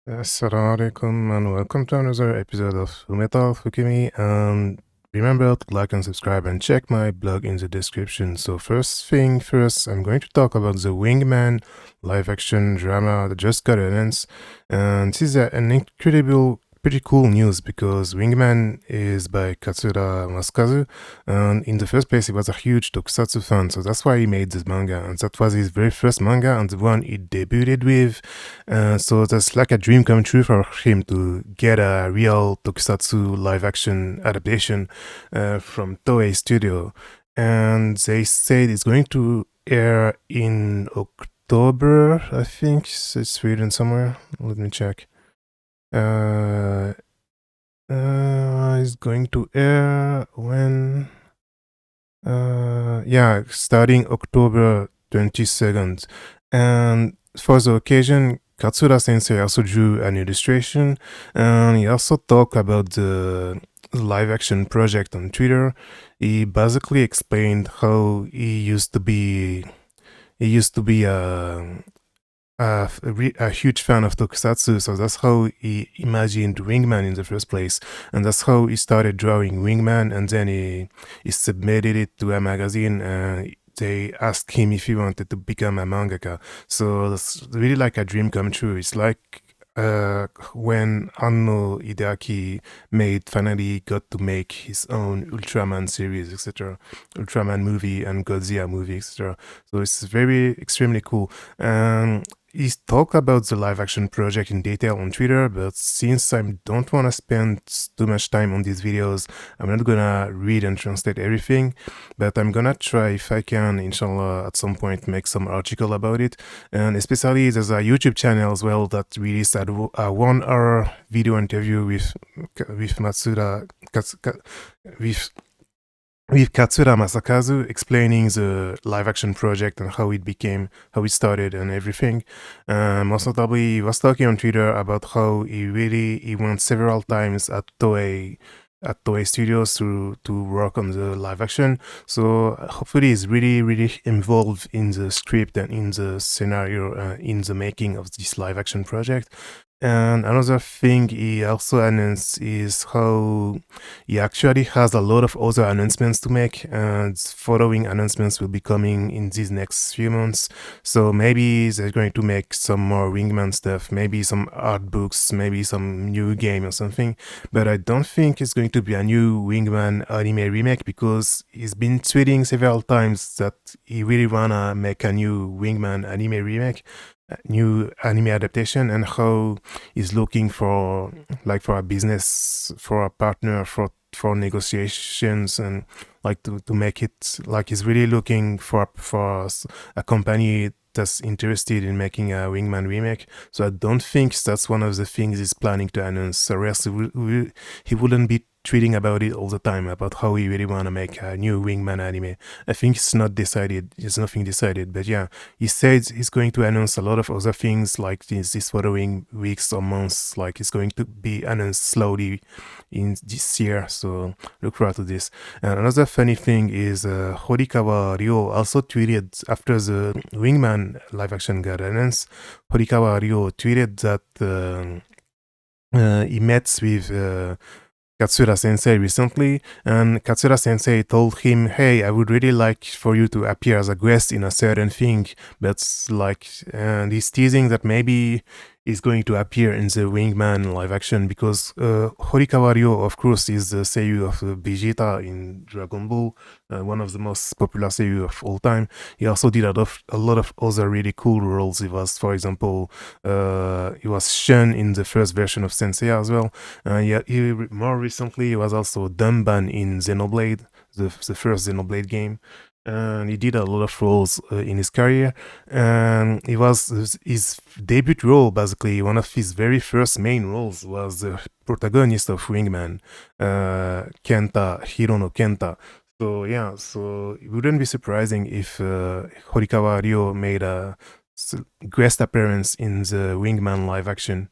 Assalamu alaikum and welcome to another episode of Fullmetal Fukimi. And remember to like and subscribe and check my blog in the description. So first thing first, I'm going to talk about the Wingman live action drama that just got announced. And this is an incredible, pretty cool news because Wingman is by Katsura Masakazu. And in the first place, he was a huge tokusatsu fan, so that's why he made this manga. And that was his very first manga and the one he debuted with. So that's like a dream come true for him to get a real tokusatsu live action adaptation from Toei Studio. And they said it's going to air in October, I think. It's written somewhere. Let me check. It's going to air when? Yeah, starting October 22nd. And for the occasion, Katsura Sensei also drew an illustration, and he also talked about the live action project on Twitter. He basically explained how he used to be a huge fan of tokusatsu, so that's how he imagined Wingman in the first place, and that's how he started drawing Wingman, and then he submitted it to a magazine, and they asked him if he wanted to become a mangaka. So that's really like a dream come true. It's like when Anno Hideaki finally got to make his own Ultraman series, etc., Ultraman movie and Godzilla movie, etc. So it's very extremely cool. He's talked about the live action project in detail on Twitter, but since I don't want to spend too much time on these videos, I'm not gonna read and translate everything, but I'm gonna try, if I can, inshallah, at some point make some article about it. And especially there's a YouTube channel as well that released a 1 hour video interview with Katsura Masakazu explaining the live action project and how it started and everything. Most notably, he was talking on Twitter about how he went several times at Toei Studios to work on the live action. So hopefully he's really involved in the script and in the scenario, in the making of this live action project. And another thing he also announced is how he actually has a lot of other announcements to make, and following announcements will be coming in these next few months. So maybe they're going to make some more Wingman stuff, maybe some art books, maybe some new game or something. But I don't think it's going to be a new Wingman anime remake because he's been tweeting several times that he really wanna make a new Wingman anime remake, a new anime adaptation, and how he's looking for a business, for a partner, for negotiations, and like to make it, like he's really looking for a company that's interested in making a Wingman remake. So I don't think that's one of the things he's planning to announce, or else he wouldn't be tweeting about it all the time about how he really want to make a new Wingman anime. I think it's not decided. It's nothing decided, but yeah, he said he's going to announce a lot of other things like this following weeks or months. Like it's going to be announced slowly in this year. So look forward to this. And another funny thing is Horikawa Ryo also tweeted after the Wingman live action got announced. Horikawa Ryo tweeted that he met with Katsura Sensei recently, and Katsura Sensei told him, "Hey, I would really like for you to appear as a guest in a certain thing." But like, and he's teasing that maybe he's going to appear in the Wingman live action because Horikawa Ryo, of course, is the seiyuu of Vegeta in Dragon Ball, one of the most popular seiyuu of all time. He also did a lot of other really cool roles. He was, for example, he was Shun in the first version of Senseiya as well. More recently, he was also Dunban in Xenoblade, the first Xenoblade game. And he did a lot of roles in his career. And it was his debut role, basically, one of his very first main roles was the protagonist of Wingman, Kenta, Hirono Kenta. So yeah, so it wouldn't be surprising if Horikawa Ryo made a guest appearance in the Wingman live action.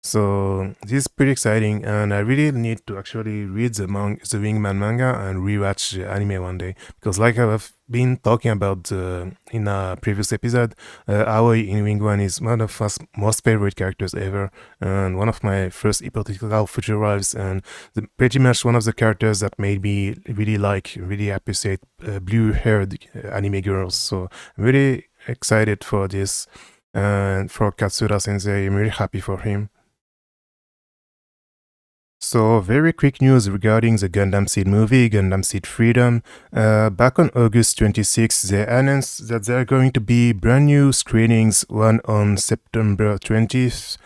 So this is pretty exciting, and I really need to actually read the Wingman manga and rewatch the anime one day, because like I've been talking about in a previous episode, Aoi in Wingman is one of my most favorite characters ever, and one of my first hypothetical future wives, and pretty much one of the characters that made me really appreciate blue-haired anime girls. So I'm really excited for this, and for Katsura Sensei, I'm really happy for him. So, very quick news regarding the Gundam Seed movie, Gundam Seed Freedom. Back on August 26th, they announced that there are going to be brand new screenings, one on September 20th,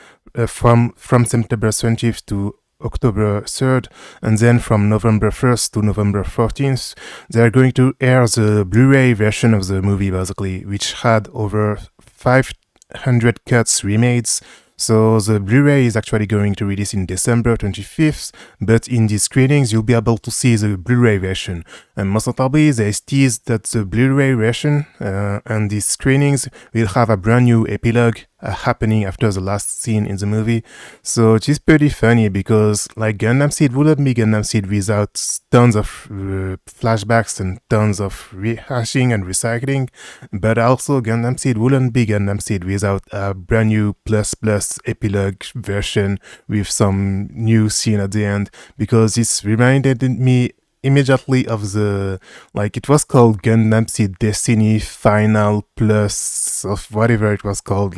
from September 20th to October 3rd, and then from November 1st to November 14th, they are going to air the Blu-ray version of the movie, basically, which had over 500 cuts remade. So the Blu-ray is actually going to release in December 25th, but in these screenings you'll be able to see the Blu-ray version. And most notably, they teased that the Blu-ray version and these screenings will have a brand new epilogue happening after the last scene in the movie. So it is pretty funny because like Gundam Seed wouldn't be Gundam Seed without tons of flashbacks and tons of rehashing and recycling, but also Gundam Seed wouldn't be Gundam Seed without a brand new plus epilogue version with some new scene at the end, because this reminded me immediately of it was called Gundam Seed Destiny Final Plus of whatever it was called,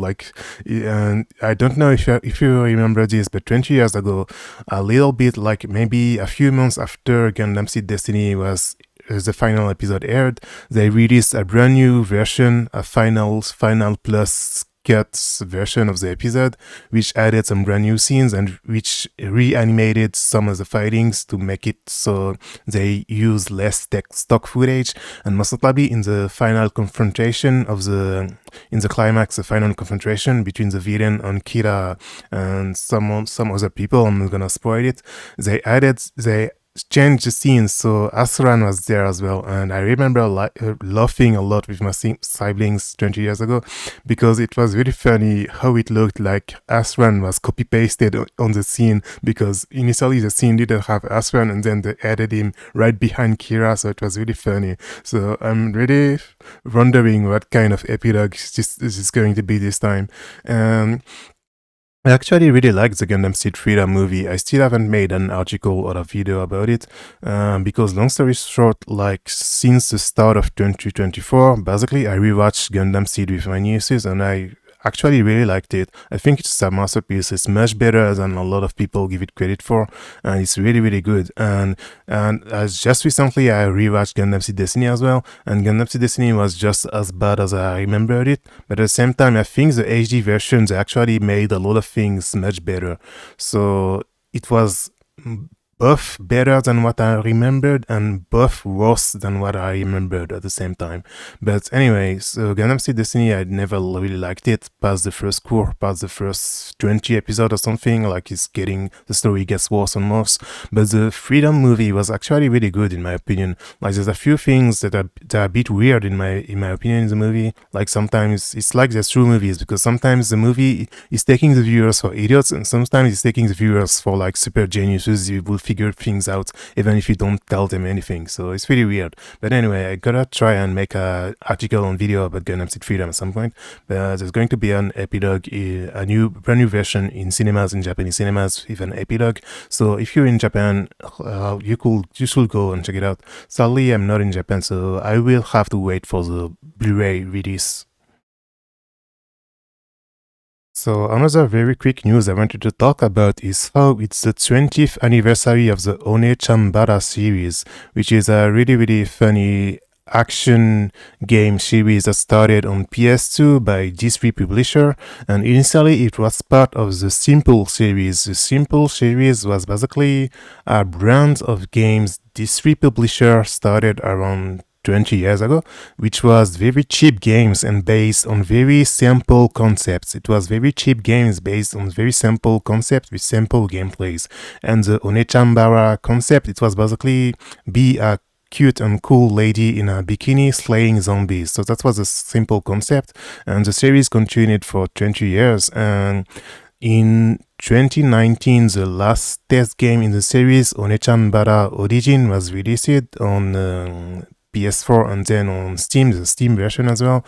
and I don't know if you remember this, but 20 years ago, a little bit, like maybe a few months after Gundam Seed Destiny was the final episode aired, they released a brand new version, a final plus cut version of the episode, which added some brand new scenes and which reanimated some of the fightings to make it so they use less stock footage. And most notably in the final confrontation in the climax, the final confrontation between the villain and Kira and some other people, I'm not gonna spoil it, they changed the scenes, so Asran was there as well, and I remember laughing a lot with my siblings 20 years ago, because it was really funny how it looked like Asran was copy-pasted on the scene, because initially the scene didn't have Asran, and then they added him right behind Kira, so it was really funny. So I'm really wondering what kind of epilogue this is going to be this time. I actually really like the Gundam Seed Freedom movie. I still haven't made an article or a video about it, because long story short, like since the start of 2024, basically I rewatched Gundam Seed with my nieces and I actually really liked it. I think it's a masterpiece. It's much better than a lot of people give it credit for, and it's really good. And as just recently I rewatched Gundam Seed Destiny as well, and Gundam Seed Destiny was just as bad as I remembered it, but at the same time I think the HD versions actually made a lot of things much better. So it was both better than what I remembered and both worse than what I remembered at the same time. But anyway, so Gundam Seed Destiny, I never really liked it past the first core, past the first 20 episodes or something, like the story gets worse and worse. But the Freedom movie was actually really good in my opinion. Like there's a few things that are a bit weird in my opinion in the movie. Like sometimes it's like there's two movies, because sometimes the movie is taking the viewers for idiots, and sometimes it's taking the viewers for like super geniuses who will figure things out even if you don't tell them anything. So it's really weird. But anyway, I gotta try and make an article and video about Gundam Seed Freedom at some point. But there's going to be an epilogue, brand new version in cinemas, in Japanese cinemas, with an epilogue. So if you're in Japan, you should go and check it out. Sadly, I'm not in Japan, so I will have to wait for the Blu-ray release. So another very quick news I wanted to talk about is how it's the 20th anniversary of the One-chan-Bara series, which is a really funny action game series that started on PS2 by D3 Publisher, and initially it was part of the Simple series. The Simple series was basically a brand of games D3 Publisher started around 20 years ago, which was very cheap games and based on very simple concepts. It was very cheap games based on very simple concepts with simple gameplays. And the One-chan-Bara concept, it was basically be a cute and cool lady in a bikini slaying zombies. So that was a simple concept, and the series continued for 20 years. And in 2019, the last test game in the series, Onechan Bara Origin, was released on PS4 and then on Steam, the Steam version as well.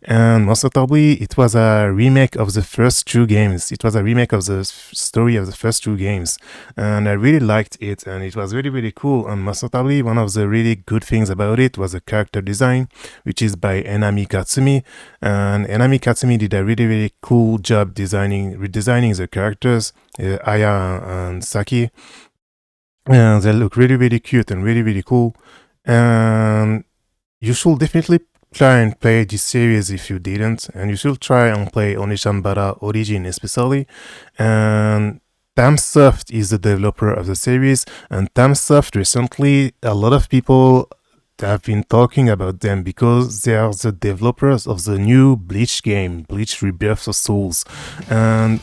And most notably, it was a remake of the first two games. It was a remake of the story of the first two games. And I really liked it, and it was really, really cool. And most notably, one of the really good things about it was the character design, which is by Enami Katsumi. And Enami Katsumi did a really, really cool job redesigning the characters, Aya and Saki. And they look really, really cute and really, really cool. And you should definitely try and play this series if you didn't, and you should try and play Onishan Bara Origin especially. And Tamsoft is the developer of the series, and Tamsoft recently, a lot of people have been talking about them because they are the developers of the new Bleach game, Bleach Rebirth of Souls. And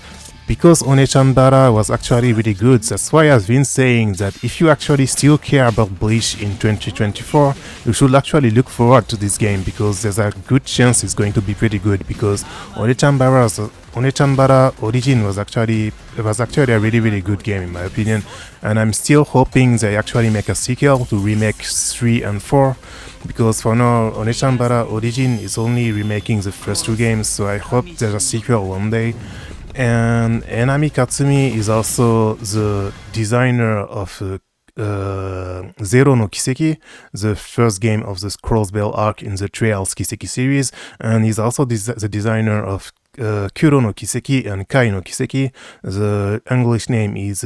because Onechan Bara was actually really good, that's why I've been saying that if you actually still care about Bleach in 2024, you should actually look forward to this game, because there's a good chance it's going to be pretty good, because Onechan Bara Origin was actually a really, really good game in my opinion, and I'm still hoping they actually make a sequel to remake 3 and 4, because for now Onechan Bara Origin is only remaking the first two games, so I hope there's a sequel one day. And Enami Katsumi is also the designer of Zero no Kiseki, the first game of the Scrolls Bell arc in the Trials Kiseki series, and he's also the designer of Kuro no Kiseki and Kai no Kiseki. The English name is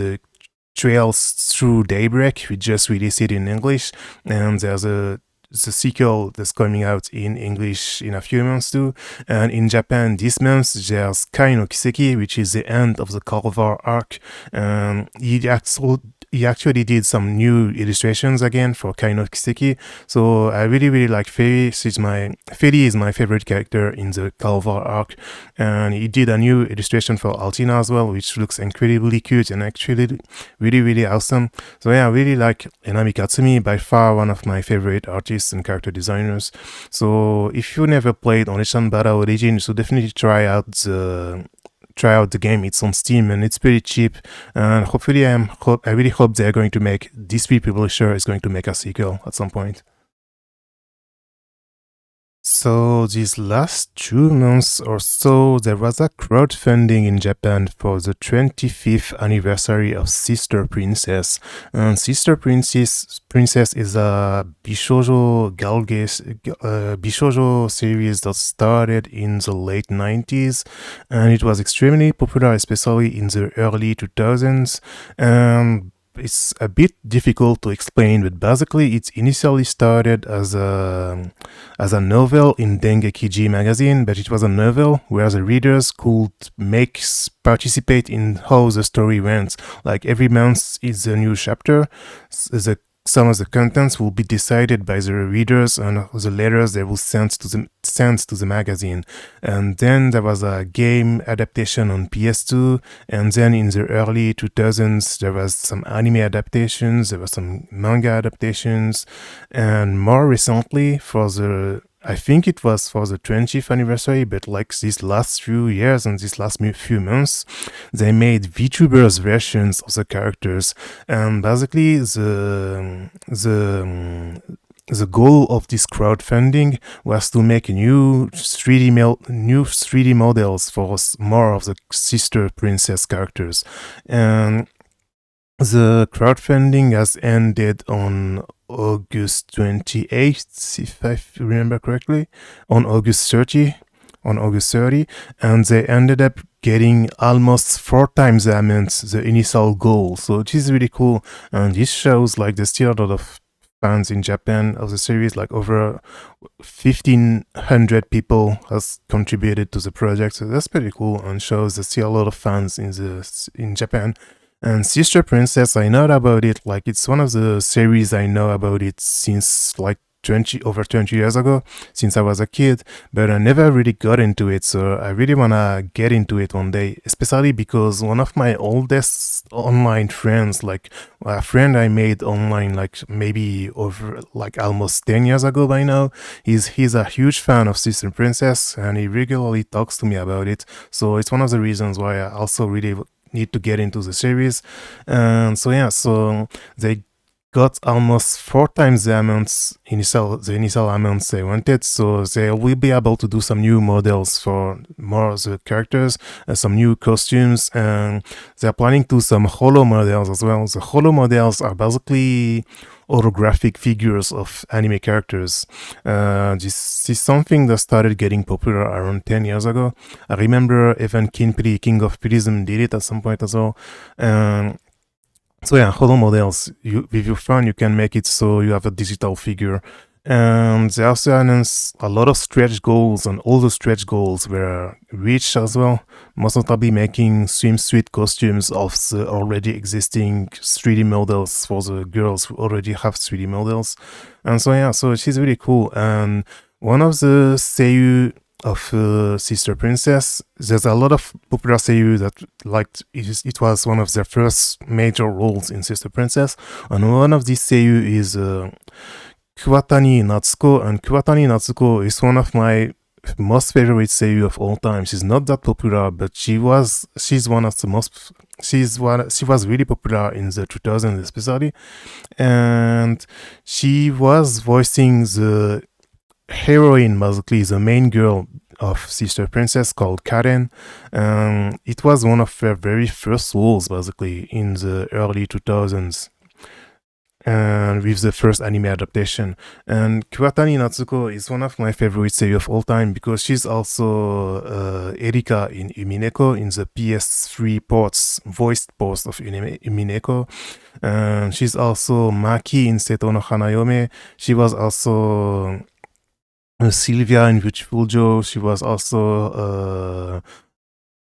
Trails Through Daybreak. We just released it in English, and there's the sequel that's coming out in English in a few months too. And in Japan this month there's Kai no Kiseki, which is the end of the Calvar arc. And he actually did some new illustrations again for Kai no Kiseki. So I really, really like Feri. Feri is my favorite character in the Calvar arc. And he did a new illustration for Altina as well, which looks incredibly cute and actually really, really awesome. So yeah, I really like Enami Katsumi, by far one of my favorite artists and character designers. So if you never played Onechan Bara Origin, you should definitely try out the game. It's on Steam and it's pretty cheap, and hopefully I really hope they're going to make, this publisher is going to make a sequel at some point. So these last 2 months or so, there was a crowdfunding in Japan for the 25th anniversary of Sister Princess. And Sister Princess is a Bishoujo series that started in the late 90s, and it was extremely popular, especially in the early 2000s. It's a bit difficult to explain, but basically it initially started as a novel in Dengeki magazine, but it was a novel where the readers could participate in how the story went. Like every month is a new chapter. Some of the contents will be decided by the readers and the letters they will send to the magazine. And then there was a game adaptation on PS2, and then in the early 2000s there was some anime adaptations, there were some manga adaptations, and more recently I think it was for the 20th anniversary, but like these last few years and these last few months, they made VTubers versions of the characters. And basically the goal of this crowdfunding was to make new 3D models for more of the Sister Princess characters. And the crowdfunding has ended on August 28th, if I remember correctly, on August 30, and they ended up getting almost 4 times the amount, the initial goal. So it is really cool, and this shows like there's still a lot of fans in Japan of the series. Like over 1,500 people has contributed to the project, so that's pretty cool, and shows there's still a lot of fans in Japan. And Sister Princess, I know about it, like it's one of the series I know about it since like over 20 years ago, since I was a kid, but I never really got into it, so I really wanna get into it one day, especially because one of my oldest online friends, like a friend I made online like maybe over like almost 10 years ago by now, he's a huge fan of Sister Princess, and he regularly talks to me about it, so it's one of the reasons why I also really need to get into the series. And so yeah, so they got almost 4 times the initial amounts they wanted, so they will be able to do some new models for more of the characters, some new costumes, and they're planning to do some holo models as well. The holo models are basically holographic figures of anime characters. This is something that started getting popular around 10 years ago. I remember even Kinpri, King of Prism, did it at some point as well. So yeah, holo models, with your phone, you can make it so you have a digital figure. And they also announced a lot of stretch goals, and all the stretch goals were reached as well. Most notably making swimsuit costumes of the already existing 3D models for the girls who already have 3D models. And so yeah, so she's really cool. And one of the seiyuu of Sister Princess, there's a lot of popular seiyuu that liked it was one of their first major roles in Sister Princess, and one of these seiyuu is Kuwatani Natsuko, and Kuwatani Natsuko is one of my most favorite seiyuu of all time. She's not that popular, but she was really popular in the 2000s especially, and she was voicing the heroine, basically the main girl of Sister Princess, called Karen. It was one of her very first roles, basically, in the early 2000s, and with the first anime adaptation. And Kuwatani Natsuko is one of my favorite seiyuu of all time because she's also Erika in Umineko, in the PS3 voiced ports of Umineko. She's also Maki in Seto no Hanayome. She was also Sylvia in Beautiful Joe. She was also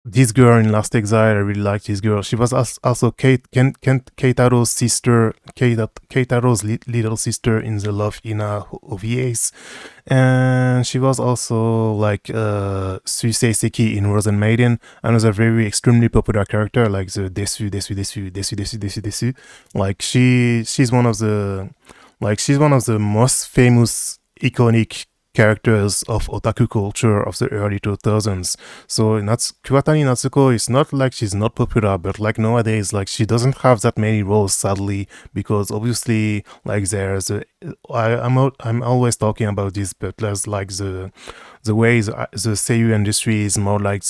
this girl in Last Exile. I really liked this girl. She was also Keitaro's sister, Keitaro's little sister in the Love Ina OVAs. And she was also like Suisei Seki in Rose and Maiden, another very extremely popular character, like the Desu. Like she's one of the most famous, iconic characters of otaku culture of the early 2000s. So Kuwatani Natsuko is not like she's not popular, but like nowadays, like she doesn't have that many roles, sadly, because obviously, like I'm always talking about this, but there's like the way the seiyuu industry is more like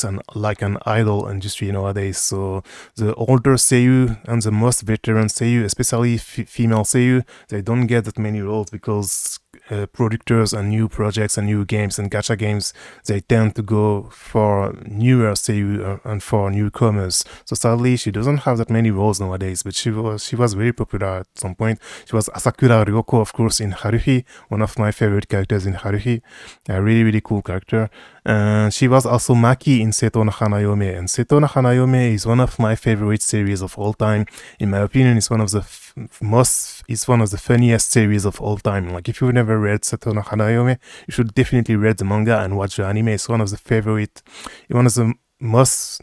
an idol industry nowadays. So the older seiyuu and the most veteran seiyuu, especially female seiyuu, they don't get that many roles because producers and new projects and new games and gacha games, they tend to go for newer seiyuu and for newcomers. So sadly, she doesn't have that many roles nowadays, but she was very popular at some point. She was Asakura Ryoko, of course, in Haruhi, one of my favorite characters in Haruhi. A really, really cool character. She was also Maki in Seto no Hanayome, and Seto no Hanayome is one of my favorite series of all time. In my opinion, it's one of the funniest series of all time. Like, if you've never read Seto no Hanayome, you should definitely read the manga and watch the anime. It's one of the most.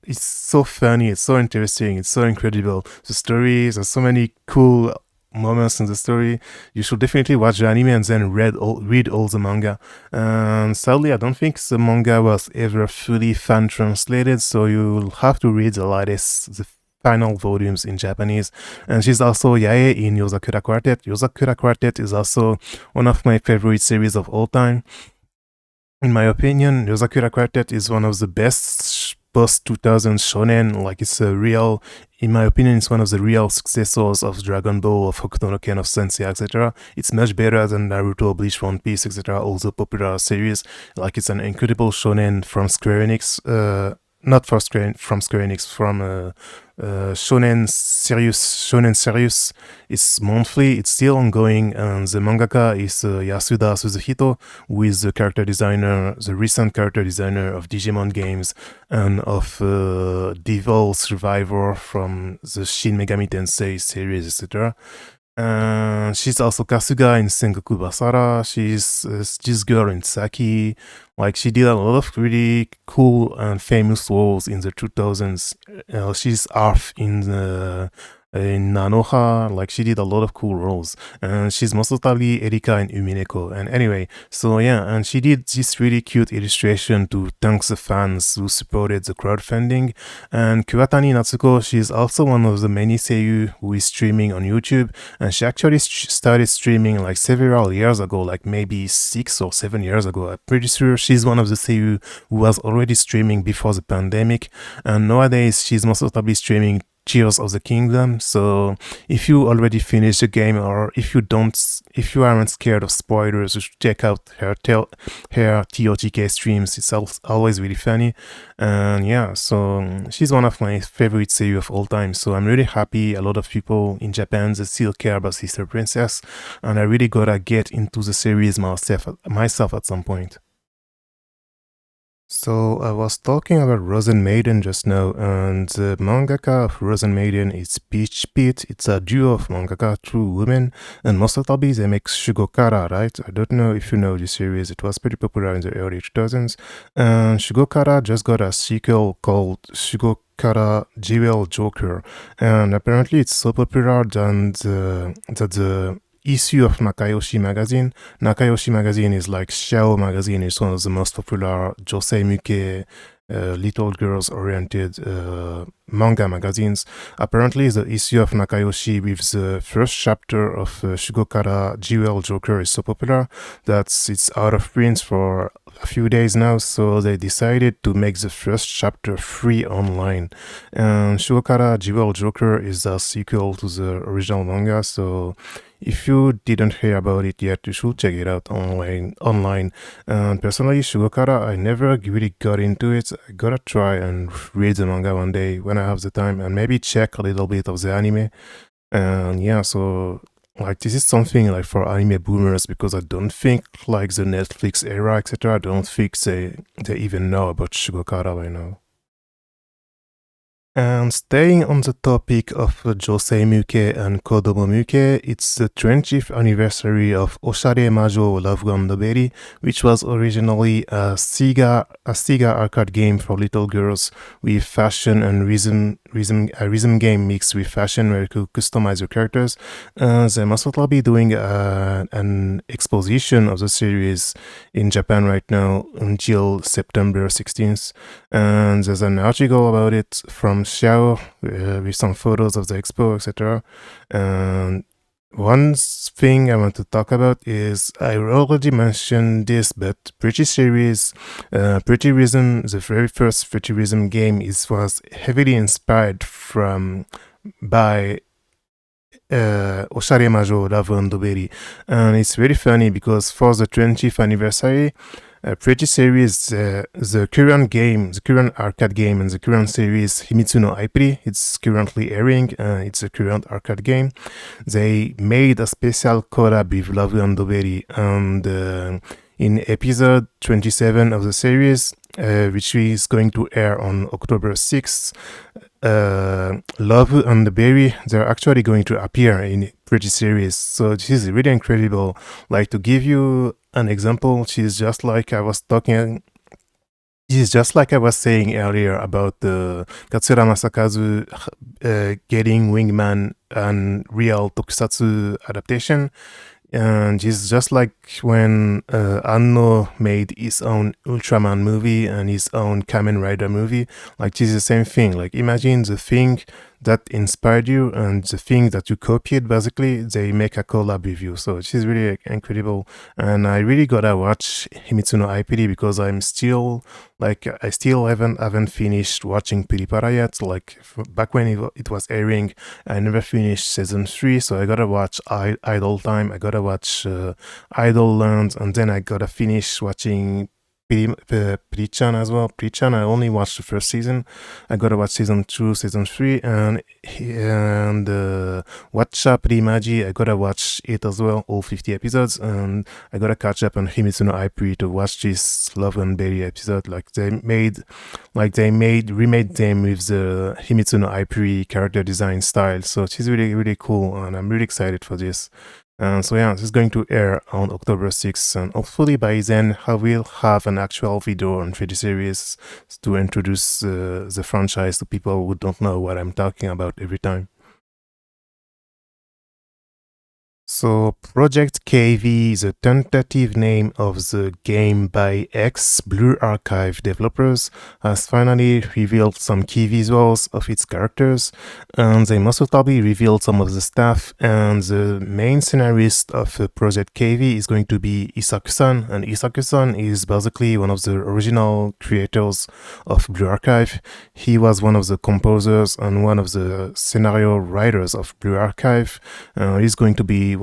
It's so funny, it's so interesting, it's so incredible. The stories, there's so many cool moments in the story. You should definitely watch the anime and then read all the manga. And sadly, I don't think the manga was ever fully fan translated, so you'll have to read the final volumes in Japanese. And she's also Yae in Yozakura Quartet. Yozakura Quartet is also one of my favorite series of all time. In my opinion, Yozakura Quartet is one of the best post-2000s shonen. Like, in my opinion, it's one of the real successors of Dragon Ball, of Hokuto no Ken, of Sensei, etc. It's much better than Naruto, Bleach, One Piece, etc. All the popular series. Like, it's an incredible shonen from Square Enix. From Square Enix, from Shonen Serious. It's monthly, it's still ongoing, and the mangaka is Yasuda Suzuhito, who is the recent character designer of Digimon games and of Devil Survivor from the Shin Megami Tensei series, etc. She's also Kasuga in Sengoku Basara. She's this girl in Saki. Like, she did a lot of really cool and famous roles in the 2000s. She's Arf in the in Nanoha. Like she did a lot of cool roles, and she's most notably Erika in Umineko. And anyway, so yeah, and she did this really cute illustration to thank the fans who supported the crowdfunding. And Kuwatani Natsuko, she's also one of the many seiyuu who is streaming on YouTube, and she actually started streaming like several years ago, like maybe 6 or 7 years ago. I'm pretty sure she's one of the seiyuu who was already streaming before the pandemic, and nowadays she's most notably streaming Tears of the Kingdom. So if you already finished the game, or if you aren't scared of spoilers, you should check out her TOTK streams. It's always really funny, and yeah, so she's one of my favorite seiyuu of all time. So I'm really happy a lot of people in Japan that still care about Sister Princess, and I really gotta get into the series myself at some point. So I was talking about Rosen Maiden just now, and the mangaka of Rosen Maiden is Peach Pit. It's a duo of mangaka, two women, and most notably they make Shugokara, right? I don't know if you know the series. It was pretty popular in the early 2000s, and Shugokara just got a sequel called Shugokara Jewel Joker, and apparently it's so popular that the issue of Nakayoshi magazine. Nakayoshi magazine is like Xiao magazine. It's one of the most popular Josei Muke little girls oriented manga magazines. Apparently, the issue of Nakayoshi with the first chapter of Shugokara Jewel Joker is so popular that it's out of print for a few days now, so they decided to make the first chapter free online. And Shugokara Jewel Joker is a sequel to the original manga, so if you didn't hear about it yet, you should check it out online. And personally, Shugokara, I never really got into it. I gotta try and read the manga one day when I have the time, and maybe check a little bit of the anime. And yeah, so like this is something like for anime boomers, because I don't think like the Netflix era, etc. I don't think they even know about Shugokara by now. And staying on the topic of Josei Muke and Kodomo Muke, it's the 20th anniversary of Oshare Majo Love Gun Berry, which was originally a Sega arcade game for little girls with fashion and a rhythm game mixed with fashion where you could customize your characters. They must also be doing an exposition of the series in Japan right now until September 16th. And there's an article about it from Xiao with some photos of the expo, etc. And one thing I want to talk about is I already mentioned this, but Pretty series, Pretty Rhythm, the very first Pretty Rhythm game was heavily inspired by Oshare Majo Love and Berry. And it's very funny because for the 20th anniversary, Pretty series, the current arcade game, and the current series Himitsu no Aipri, it's currently airing. It's a current arcade game. They made a special collab with Love and Berry, and in episode 27 of the series, which is going to air on October 6th, Love and the Berry, they're actually going to appear in Pretty series. So this is really incredible. Like, to give you an example, she's just like I was talking. She's just like I was saying earlier about the Katsura Masakazu getting Wingman and real tokusatsu adaptation. And it's just like when Anno made his own Ultraman movie and his own Kamen Rider movie. Like, it's the same thing. Like, imagine the thing that inspired you and the thing that you copied, basically, they make a collab with you. So it is really incredible. And I really gotta watch Himitsu no Aipiri because I still haven't finished watching Piripara yet. Like, back when it was airing, I never finished season 3, so I gotta watch Idol Time, I gotta watch Idol Land, and then I gotta finish watching Prichan as well. Prichan, I only watched the first season. I gotta watch season 2, season 3, and Watcha Primaji, I gotta watch it as well, all 50 episodes, and I gotta catch up on Himitsu no Aipri to watch this Love and Berry episode. Like, they remade them with the Himitsu no Aipri character design style, so it is really, really cool, and I'm really excited for this. So yeah, this is going to air on October 6th, and hopefully by then I will have an actual video on 3D series to introduce the franchise to people who don't know what I'm talking about every time. So, Project KV is a tentative name of the game by ex-Blue Archive developers, has finally revealed some key visuals of its characters, and they most notably revealed some of the staff, and the main scenarist of Project KV is going to be Isaku-san, and Isaku-san is basically one of the original creators of Blue Archive. He was one of the composers and one of the scenario writers of Blue Archive. He's going to be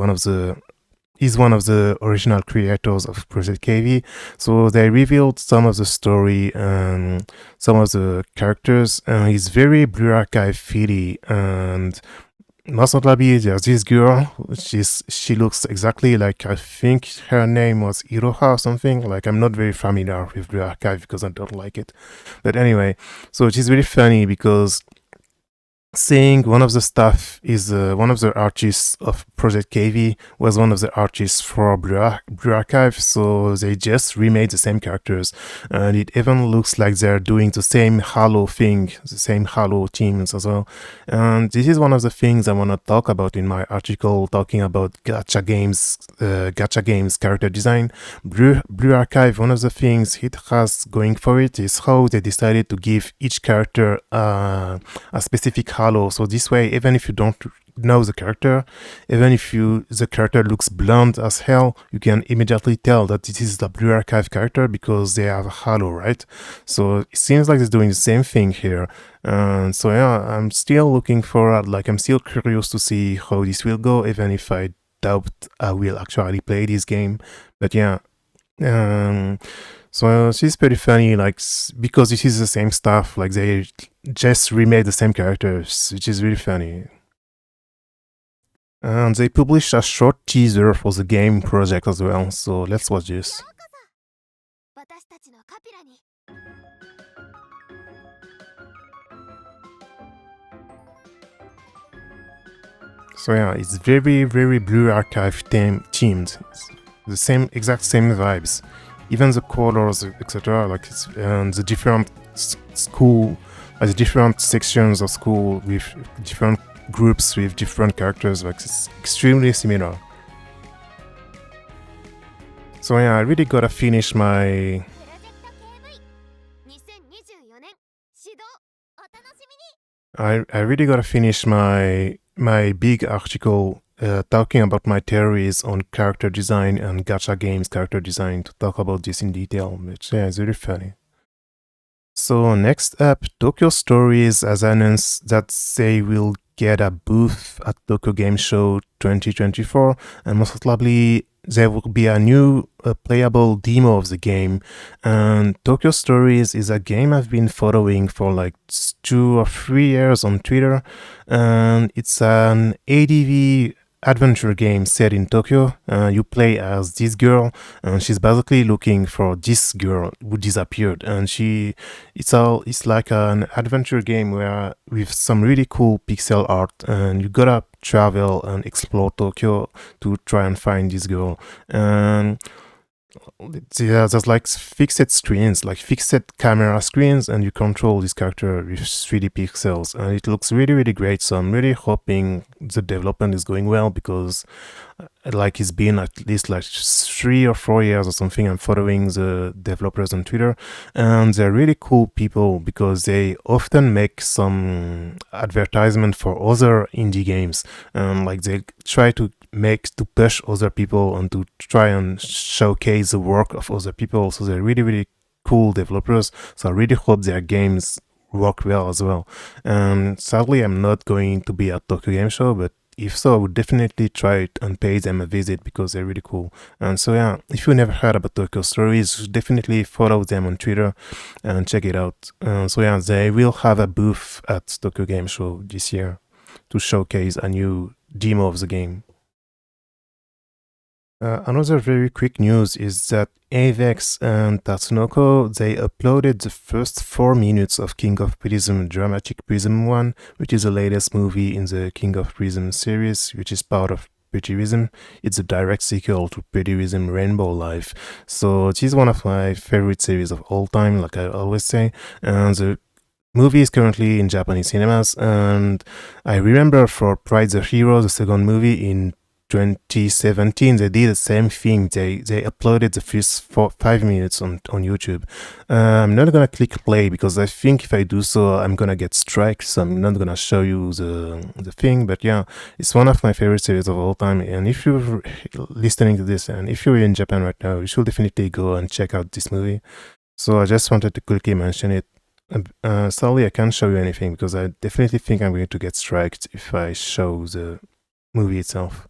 he's one of the original creators of Project KV. So they revealed some of the story and some of the characters. He's very Blue Archive feely, and most notably there's this girl. She looks exactly like, I think her name was Iroha or something. Like, I'm not very familiar with Blue Archive because I don't like it. But anyway, so she's really funny because seeing one of the staff is one of the artists of Project KV was one of the artists for Blue Archive, so they just remade the same characters, and it even looks like they're doing the same Halo thing, the same Halo teams as well. And this is one of the things I want to talk about in my article talking about gacha games character design. Blue Archive, one of the things it has going for it is how they decided to give each character a specific Halo. So this way, even if you don't know the character, even if the character looks blonde as hell, you can immediately tell that this is the Blue Archive character because they have a halo, right? So it seems like it's doing the same thing here. And so yeah, I'm still looking forward, like I'm still curious to see how this will go, even if I doubt I will actually play this game. But yeah, so she's pretty funny, like, because this is the same stuff, like they just remade the same characters, which is really funny. And they published a short teaser for the game project as well, so let's watch this. So yeah, it's very, very Blue Archive themed. It's the same, exact same vibes. Even the colors, etc. Like and the different school, like the different sections of school with different groups with different characters, like it's extremely similar. So yeah, I really gotta finish my I really gotta finish my big article talking about my theories on character design and gacha games character design to talk about this in detail, which yeah, is really funny. So next up, Tokyo Stories has announced that they will get a booth at Tokyo Game Show 2024, and most probably there will be a new playable demo of the game. And Tokyo Stories is a game I've been following for like 2 or 3 years on Twitter, and it's an ADV adventure game set in Tokyo. You play as this girl, and she's basically looking for this girl who disappeared. And it's like an adventure game where with some really cool pixel art, and you gotta travel and explore Tokyo to try and find this girl. And yeah, there's like fixed screens, like fixed camera screens, and you control this character with 3D pixels, and it looks really, really great. So I'm really hoping the development is going well because like it's been at least like 3 or 4 years or something. I'm following the developers on Twitter, and they're really cool people because they often make some advertisement for other indie games, and like they try to push other people and to try and showcase the work of other people. So they're really, really cool developers. So I really hope their games work well as well. And sadly, I'm not going to be at Tokyo Game Show, but if so, I would definitely try it and pay them a visit because they're really cool. And so yeah, if you never heard about Tokyo Stories, definitely follow them on Twitter and check it out. So yeah, they will have a booth at Tokyo Game Show this year to showcase a new demo of the game. Another very quick news is that Avex and Tatsunoko, they uploaded the first 4 minutes of King of Prism Dramatic Prism 1, which is the latest movie in the King of Prism series, which is part of Pretty Prism. It's a direct sequel to Pretty Prism Rainbow Life. So it is one of my favorite series of all time, like I always say. And the movie is currently in Japanese cinemas, and I remember for Pride the Hero, the second movie in 2017 they did the same thing. They uploaded the first 5 minutes on YouTube. I'm not gonna click play because I think if I do so I'm gonna get striked, so I'm not gonna show you the thing. But yeah, it's one of my favorite series of all time, and if you're listening to this and if you're in Japan right now, you should definitely go and check out this movie. So I just wanted to quickly mention it. Sadly I can't show you anything because I definitely think I'm going to get striked if I show the movie itself.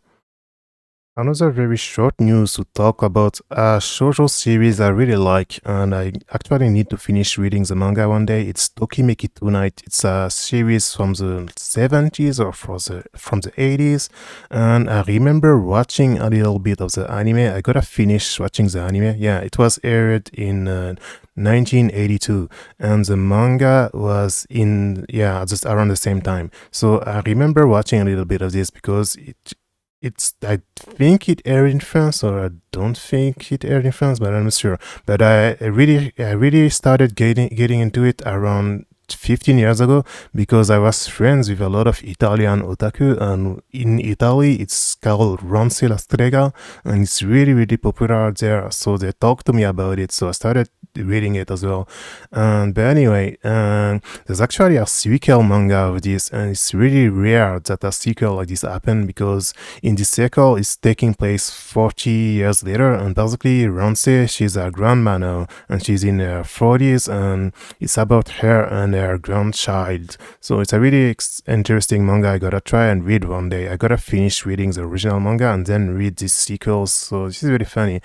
Another very short news to talk about a shoujo series I really like, and I actually need to finish reading the manga one day. It's Tokimeki Tonight. It's a series from the 70s or from the 80s, and I remember watching a little bit of the anime. I gotta finish watching the anime. Yeah, it was aired in 1982, and the manga was in just around the same time. So I remember watching a little bit of this because I think it aired in France, or I don't think it aired in France, but I'm not sure. But I really started getting into it around 15 years ago because I was friends with a lot of Italian otaku, and in Italy it's called Ronzi la Strega, and it's really popular there. So they talked to me about it, so I started reading it as well. But anyway, there's actually a sequel manga of this, and it's really rare that a sequel like this happened because in this sequel it's taking place 40 years later, and basically Ronzi, she's a grandma now, and she's in her 40s, and it's about her and her grandchild. So it's a really interesting manga. I gotta try and read one day. I gotta finish reading the original manga and then read these sequels. So this is really funny.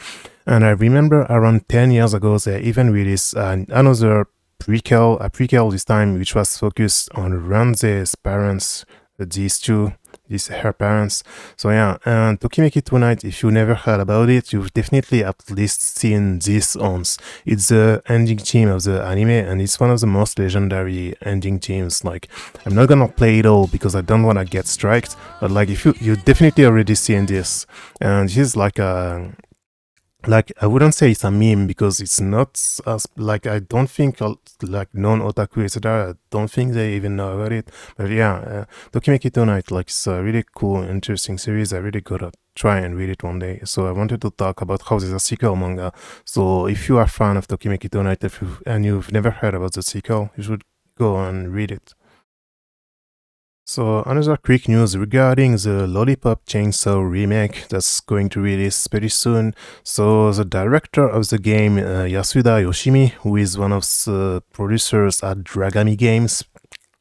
And I remember around 10 years ago, they even released another prequel this time, which was focused on Ranze's parents, her parents. So yeah, and Tokimeki Tonight, if you never heard about it, you've definitely at least seen this once. It's the ending theme of the anime, and it's one of the most legendary ending themes. Like, I'm not gonna play it all because I don't wanna get striked, but like, if you definitely already seen this, and this is like I wouldn't say it's a meme because it's not as like I don't think like non-otaku etc. I don't think they even know about it. But yeah, Tokimeki Tonight, like, it's a really cool, interesting series. I really gotta try and read it one day. So I wanted to talk about how there's a sequel manga. So if you are a fan of Tokimeki Tonight and you've never heard about the sequel, you should go and read it. So another quick news regarding the Lollipop Chainsaw remake that's going to release pretty soon. So the director of the game, Yasuda Yoshimi, who is one of the producers at Dragami Games,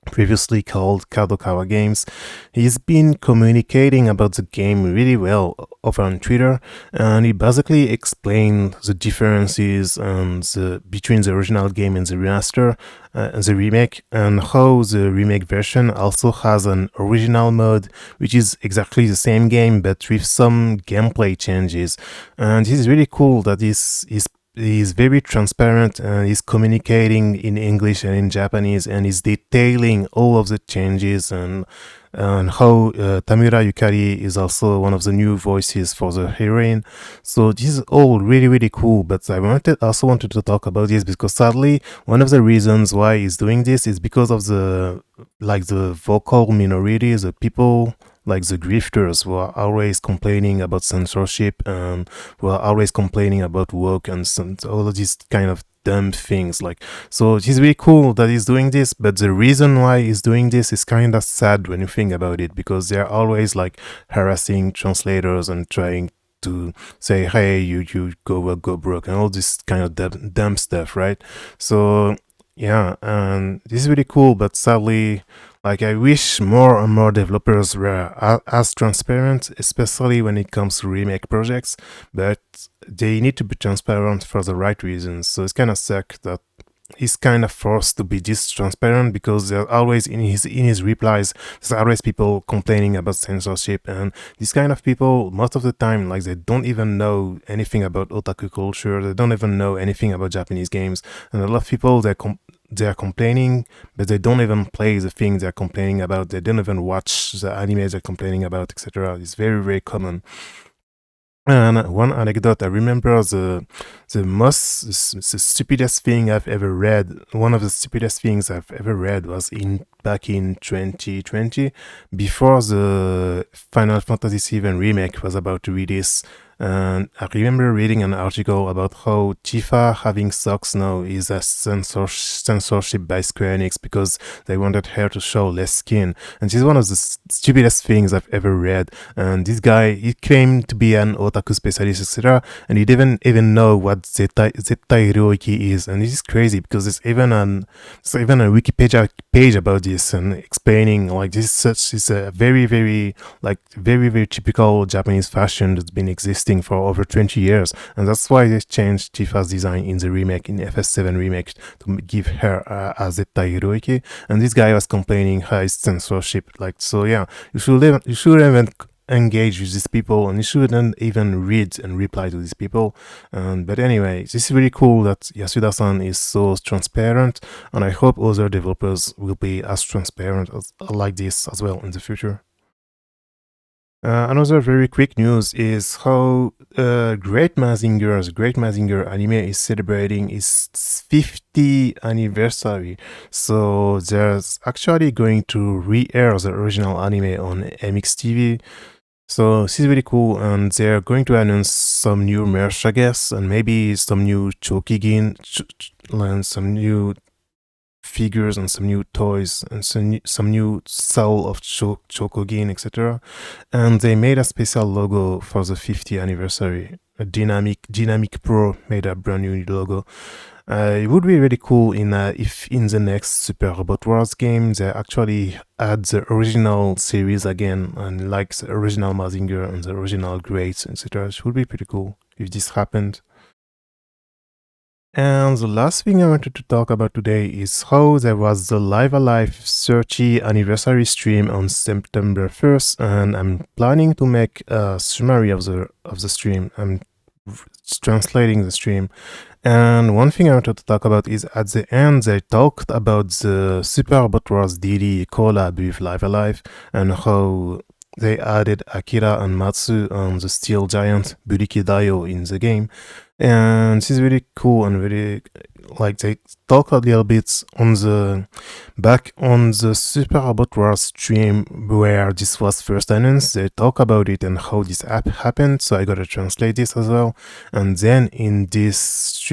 previously called Kadokawa Games, he's been communicating about the game really well over on Twitter, and he basically explained the differences between the original game and the remaster, the remake, and how the remake version also has an original mode, which is exactly the same game but with some gameplay changes. And this is really cool that he's very transparent, and he's communicating in English and in Japanese, and he's detailing all of the changes and how Tamura Yukari is also one of the new voices for the heroine. So this is all really cool, but I also wanted to talk about this because sadly one of the reasons why he's doing this is because of the vocal minority, the people like the grifters who are always complaining about censorship and who are always complaining about woke and all of these kind of dumb things. Like, so it's really cool that he's doing this, but the reason why he's doing this is kind of sad when you think about it, because they're always like harassing translators and trying to say, hey, you go broke and all this kind of dumb stuff, right? So yeah, and this is really cool, but sadly, like, I wish more and more developers were as transparent, especially when it comes to remake projects, but they need to be transparent for the right reasons. So it's kind of suck that he's kind of forced to be this transparent, because there are always in his replies, there's always people complaining about censorship, and these kind of people, most of the time, like, they don't even know anything about otaku culture, they don't even know anything about Japanese games, and a lot of people, they are complaining, but they don't even play the thing they're complaining about. They don't even watch the anime they're complaining about, etc. It's very common. And one anecdote, I remember the stupidest thing I've ever read. One of the stupidest things I've ever read was in back in 2020, before the Final Fantasy VII remake was about to release. And I remember reading an article about how Tifa having socks now is a censorship by Square Enix because they wanted her to show less skin. And this is one of the stupidest things I've ever read. And this guy, he claimed to be an otaku specialist, etc. And he didn't even know what Zeta Hiroiki is. And this is crazy because there's even a Wikipedia page about this and explaining like this is a very, very, like very, very typical Japanese fashion that's been existing for over 20 years. And that's why they changed Tifa's design in the remake, in FS7 remake, to give her a Zeta Hiroiki. And this guy was complaining how it's censorship. Like, so yeah, you should even engage with these people, and you shouldn't even read and reply to these people. But anyway, this is really cool that Yasuda-san is so transparent, and I hope other developers will be as transparent as like this as well in the future. Another very quick news is how Great Mazinger anime is celebrating its 50th anniversary. So there's actually going to re-air the original anime on MXTV. So this is really cool, and they're going to announce some new merch, I guess, and maybe some new Chokigin, and some new figures and some new toys and some new soul of Chokugin, etc. And they made a special logo for the 50th anniversary. A Dynamic Pro made a brand new logo. It would be really cool if in the next Super Robot Wars game they actually add the original series again, and like the original Mazinger and the original Greats, etc. It would be pretty cool if this happened. And the last thing I wanted to talk about today is how there was the Live Alive 30 anniversary stream on September 1st, and I'm planning to make a summary of the stream. I'm translating the stream. And one thing I wanted to talk about is at the end they talked about the Super Robot Wars DD collab with Live Alive and how they added Akira and Matsu on the steel giant Buriki Daio in the game. And this is really cool and really, like, they talk a little bit on the Super Robot Wars stream where this was first announced. They talk about it and how this app happened, so I gotta translate this as well. And then in this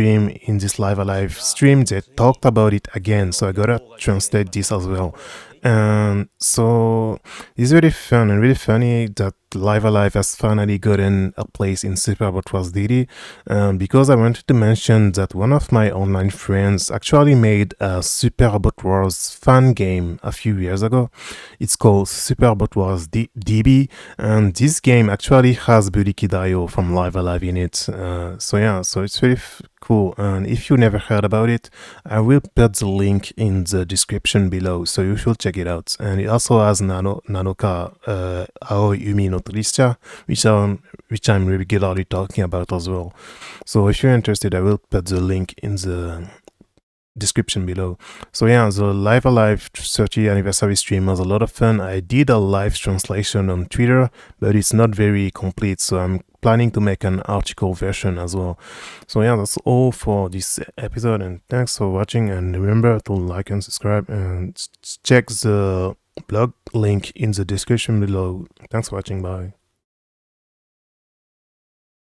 Live Alive stream, they talked about it again, so I gotta translate this as well. And so it's really fun and really funny that Live Alive has finally gotten a place in Super Robot Wars DD, because I wanted to mention that one of my online friends actually made a Super Robot Wars fan game a few years ago. It's called Super Robot Wars DB, and this game actually has Buriki Daio from Live Alive in it. So yeah, so it's really cool. And if you never heard about it, I will put the link in the description below, so you should check it out. And it also has Nanoka Aoi Umi no Tristia, which I'm regularly talking about as well. So if you're interested, I will put the link in the description below. So yeah, the Live Alive 30th anniversary stream was a lot of fun. I did a live translation on Twitter, but it's not very complete, so I'm planning to make an article version as well. So yeah, that's all for this episode, and thanks for watching, and remember to like and subscribe, and check the blog link in the description below. Thanks for watching, bye.